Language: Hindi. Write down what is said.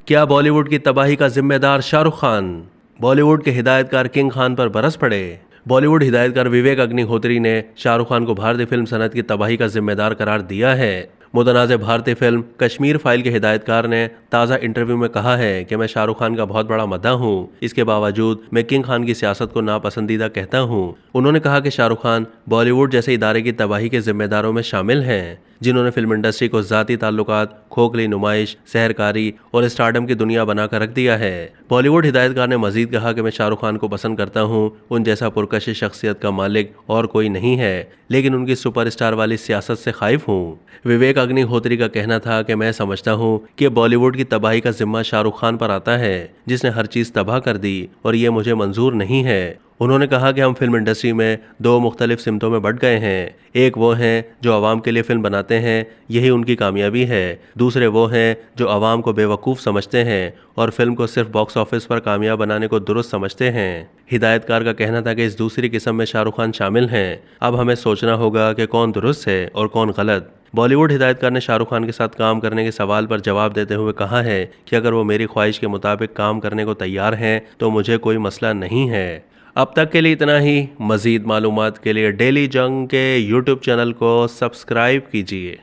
क्या बॉलीवुड की तबाही का जिम्मेदार शाहरुख खान? बॉलीवुड के हिदायतकार किंग खान पर बरस पड़े। बॉलीवुड हिदायतकार विवेक अग्निहोत्री ने शाहरुख खान को भारतीय फिल्म सनत की तबाही का जिम्मेदार करार दिया है। मुतनाज़ भारतीय फिल्म कश्मीर फाइल के हिदायतकार ने ताज़ा इंटरव्यू में कहा है कि मैं शाहरुख खान का बहुत बड़ा मद्दाह हूं। इसके बावजूद मैं किंग खान की सियासत को नापसंदीदा कहता हूं। उन्होंने कहा कि शाहरुख खान बॉलीवुड जैसे इदारे की तबाही के जिम्मेदारों में शामिल हैं, जिन्होंने फिल्म इंडस्ट्री को जाती ताल्लुकात, खोखली नुमाइश, सहरकारी और स्टारडम की दुनिया बनाकर रख दिया है। बॉलीवुड हिदायतकार ने मजीद कहा कि मैं शाहरुख खान को पसंद करता हूं। उन जैसा पुरकशिश शख्सियत का मालिक और कोई नहीं है, लेकिन उनकी सुपरस्टार वाली सियासत से खाइफ हूं। विवेक अग्निहोत्री का कहना था कि मैं समझता हूं कि बॉलीवुड की तबाही का जिम्मा शाहरुख खान पर आता है, जिसने हर चीज तबाह कर दी, और ये मुझे मंजूर नहीं है। उन्होंने कहा कि हम फिल्म इंडस्ट्री में दो मुख्तलिफ सिमतों में बंट गए हैं। एक वो हैं जो आवाम के लिए फिल्म बनाते हैं, यही उनकी कामयाबी है। दूसरे वो हैं जो आवाम को बेवकूफ़ समझते हैं और फिल्म को सिर्फ बॉक्स ऑफिस पर कामयाब बनाने को दुरुस्त समझते हैं। हिदायतकार का कहना था कि इस दूसरी किस्म में शाहरुख खान शामिल हैं। अब हमें सोचना होगा कि कौन दुरुस्त है और कौन गलत। बॉलीवुड हिदायतकार ने शाहरुख खान के साथ काम करने के सवाल पर जवाब देते हुए कहा है कि अगर वो मेरी ख्वाहिश के मुताबिक काम करने को तैयार हैं तो मुझे कोई मसला नहीं है। अब तक के लिए इतना ही। मज़ीद मालूमात के लिए डेली जंग के यूट्यूब चैनल को सब्सक्राइब कीजिए।